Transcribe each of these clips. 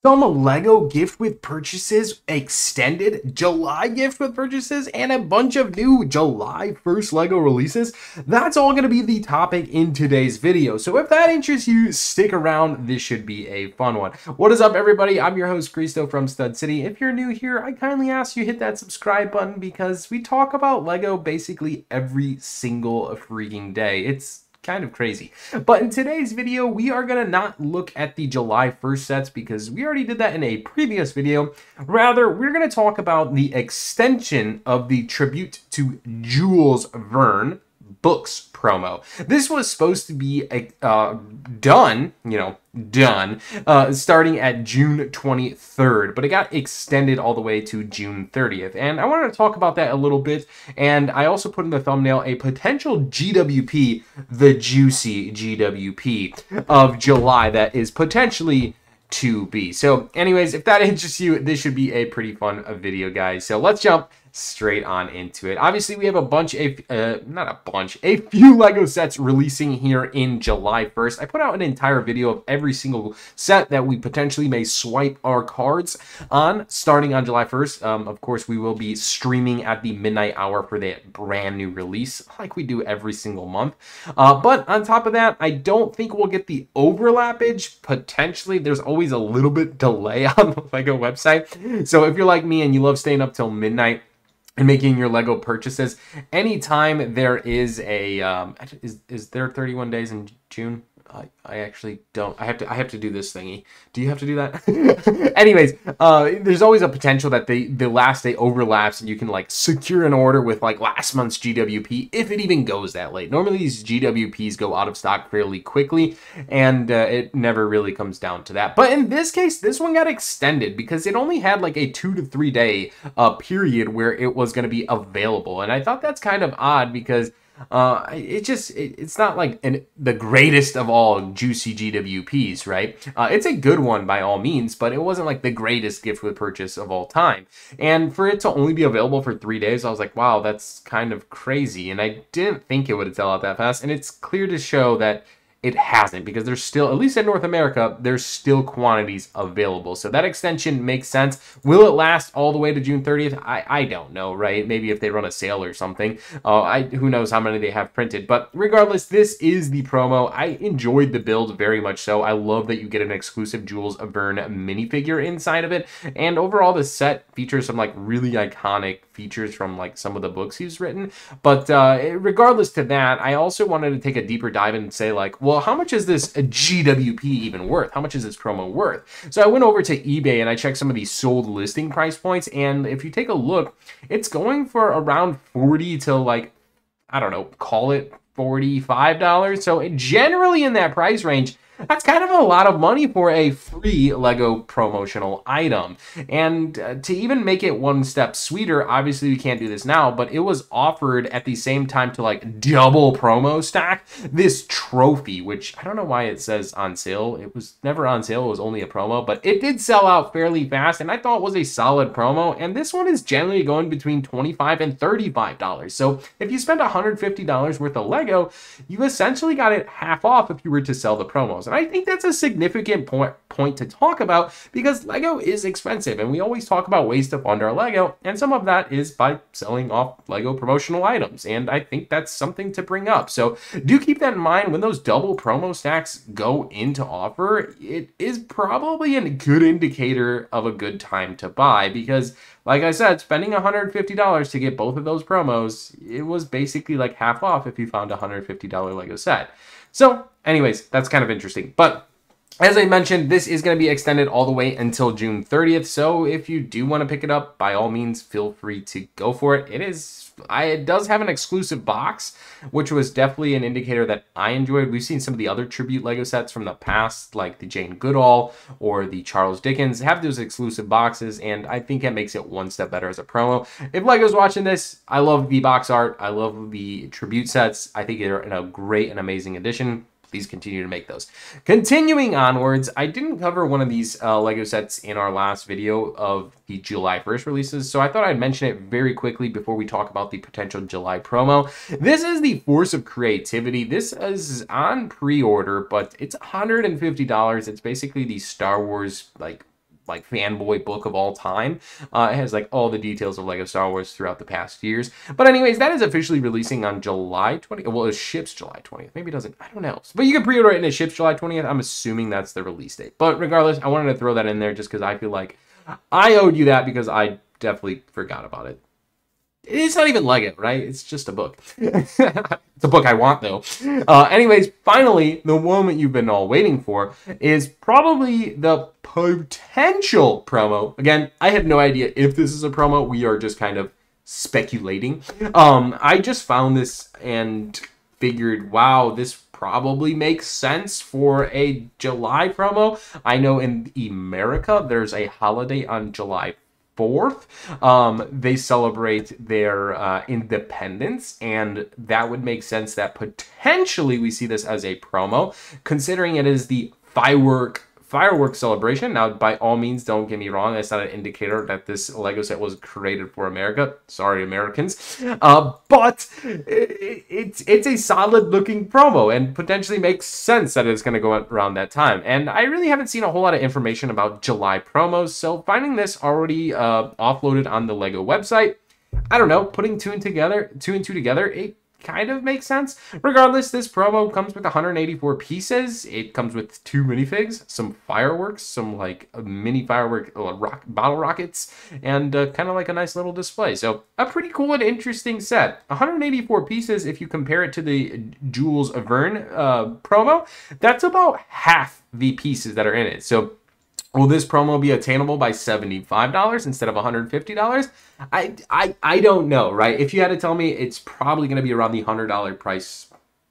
some Lego gift with purchases extended, July gift with purchases, and a bunch of new July 1st Lego releases. That's all going to be the topic in today's video. So if that interests you, stick around. This should be a fun one. What is up, everybody? I'm your host, Cristo from Stud City. If you're new here, I kindly ask you hit that subscribe button because we talk about Lego basically every single freaking day. It's kind of crazy. But in today's video, we are going to not look at the July 1st sets because we already did that in a previous video. Rather, we're going to talk about the extension of the Tribute to Jules Verne books promo. This was supposed to be done starting at June 23rd, but it got extended all the way to June 30th. And I wanted to talk about that a little bit. And I also put in the thumbnail a potential GWP, the juicy GWP of July that is potentially to be. So anyways, if that interests you, this should be a pretty fun video, guys. So let's jump straight on into it. Obviously, we have a few Lego sets releasing here in July 1st. I put out an entire video of every single set that we potentially may swipe our cards on starting on July 1st. Of course, we will be streaming at the midnight hour for that brand new release like we do every single month. But on top of that, I don't think we'll get the overlappage. Potentially, there's always a little bit delay on the Lego website. So if you're like me and you love staying up till midnight and making your Lego purchases, anytime there is a is there 31 days in June? I actually don't. I have to do this thingy. Do you have to do that? Anyways, there's always a potential that the last day overlaps and you can like secure an order with like last month's GWP if it even goes that late. Normally these GWPs go out of stock fairly quickly, and it never really comes down to that. But in this case, this one got extended because it only had like a 2 to 3 day period where it was going to be available, and I thought that's kind of odd because it's not like the greatest of all juicy GWPs, right? It's a good one by all means, but it wasn't like the greatest gift with purchase of all time. And for it to only be available for 3 days, I was like, wow, that's kind of crazy. And I didn't think it would sell out that fast. And it's clear to show that it hasn't, because there's still, at least in North America, there's still quantities available. So that extension makes sense. Will it last all the way to June 30th? I don't know, right? Maybe if they run a sale or something. Who knows how many they have printed. But regardless, this is the promo. I enjoyed the build very much so. I love that you get an exclusive Jules Verne minifigure inside of it. And overall, the set features some like really iconic features from like some of the books he's written. But regardless to that, I also wanted to take a deeper dive and say like, well, how much is this GWP even worth? How much is this promo worth? So I went over to eBay and I checked some of these sold listing price points. And if you take a look, it's going for around 40 to like, I don't know, call it $45. So generally in that price range, that's kind of a lot of money for a free Lego promotional item. And to even make it one step sweeter, obviously we can't do this now, but it was offered at the same time to like double promo stack this trophy, which I don't know why it says on sale. It was never on sale. It was only a promo, but it did sell out fairly fast, and I thought it was a solid promo. And this one is generally going between $25 and $35. So if you spend $150 worth of Lego, you essentially got it half off if you were to sell the promos. And I think that's a significant point to talk about because Lego is expensive, and we always talk about ways to fund our Lego, and some of that is by selling off Lego promotional items, and I think that's something to bring up. So do keep that in mind when those double promo stacks go into offer. It is probably a good indicator of a good time to buy because, like I said, spending $150 to get both of those promos, it was basically like half off if you found a $150 Lego set. So anyways, that's kind of interesting. But as I mentioned, this is going to be extended all the way until June 30th. So if you do want to pick it up, by all means, feel free to go for it. It does have an exclusive box, which was definitely an indicator that I enjoyed. We've seen some of the other tribute Lego sets from the past, like the Jane Goodall or the Charles Dickens, have those exclusive boxes, and I think it makes it one step better as a promo. If Lego's watching this, I love the box art. I love the tribute sets. I think they're a great and amazing addition. Please continue to make those. Continuing onwards, I didn't cover one of these Lego sets in our last video of the July 1st releases, so I thought I'd mention it very quickly before we talk about the potential July promo. This is the Force of Creativity. This is on pre-order, but it's $150. It's basically the Star Wars, like, like fanboy book of all time. It has like all the details of Lego Star Wars throughout the past years. But anyways, that is officially releasing on July 20th. Well, it ships July 20th. Maybe it doesn't. I don't know. But you can pre-order it and it ships July 20th. I'm assuming that's the release date. But regardless, I wanted to throw that in there just because I feel like I owed you that because I definitely forgot about it. It's not even Lego, right? It's just a book. It's a book I want, though. Anyways, finally, the moment you've been all waiting for is probably the potential promo. Again, I have no idea if this is a promo. We are just kind of speculating. I just found this and figured, wow, this probably makes sense for a July promo. I know in America, there's a holiday on July 4th. They celebrate their independence, and that would make sense that potentially we see this as a promo, considering it is the fireworks celebration. Now, by all means, don't get me wrong, that's not an indicator that this Lego set was created for America. Sorry, Americans. But it's a solid looking promo and potentially makes sense that it's going to go around that time. And I really haven't seen a whole lot of information about July promos, so finding this already offloaded on the Lego website, I don't know, putting two and two together, it kind of makes sense. Regardless, this promo comes with 184 pieces. It comes with 2 minifigs, some fireworks, some like mini firework bottle rockets, and kind of like a nice little display. So a pretty cool and interesting set. 184 pieces, if you compare it to the Jules Verne promo, that's about half the pieces that are in it. So will this promo be attainable by $75 instead of $150? I don't know, right? If you had to tell me, it's probably going to be around the $100 price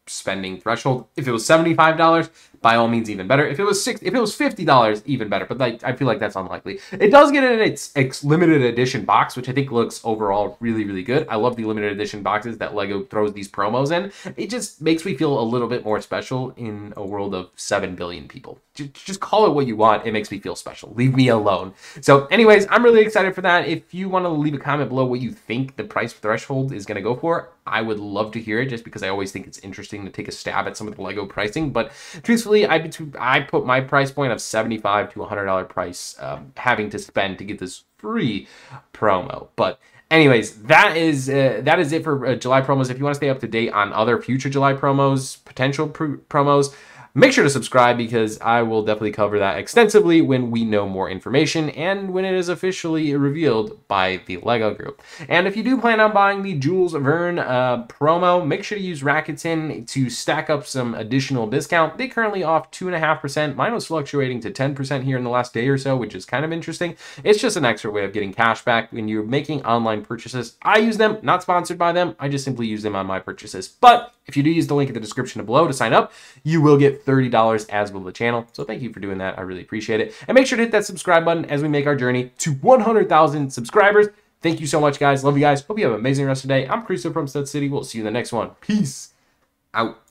spending threshold. If it was $75, by all means, even better. If it was $50, even better. But like, I feel like that's unlikely. It does get in its limited edition box, which I think looks overall really, really good. I love the limited edition boxes that Lego throws these promos in. It just makes me feel a little bit more special in a world of 7 billion people. Just call it what you want. It makes me feel special. Leave me alone. So anyways, I'm really excited for that. If you want to leave a comment below what you think the price threshold is going to go for, I would love to hear it, just because I always think it's interesting to take a stab at some of the Lego pricing. But truthfully, I put my price point of $75 to $100 price having to spend to get this free promo. But anyways, that is it for July promos. If you want to stay up to date on other future July promos, potential promos, make sure to subscribe, because I will definitely cover that extensively when we know more information and when it is officially revealed by the Lego group. And if you do plan on buying the Jules Verne promo, make sure to use Rakuten to stack up some additional discount. They currently off 2.5%. Mine was fluctuating to 10% here in the last day or so, which is kind of interesting. It's just an extra way of getting cash back when you're making online purchases. I use them, not sponsored by them. I just simply use them on my purchases. But if you do use the link in the description below to sign up, you will get $30, as will the channel. So thank you for doing that. I really appreciate it. And make sure to hit that subscribe button as we make our journey to 100,000 subscribers. Thank you so much, guys. Love you guys. Hope you have an amazing rest of the day. I'm Chris from Stud City. We'll see you in the next one. Peace out.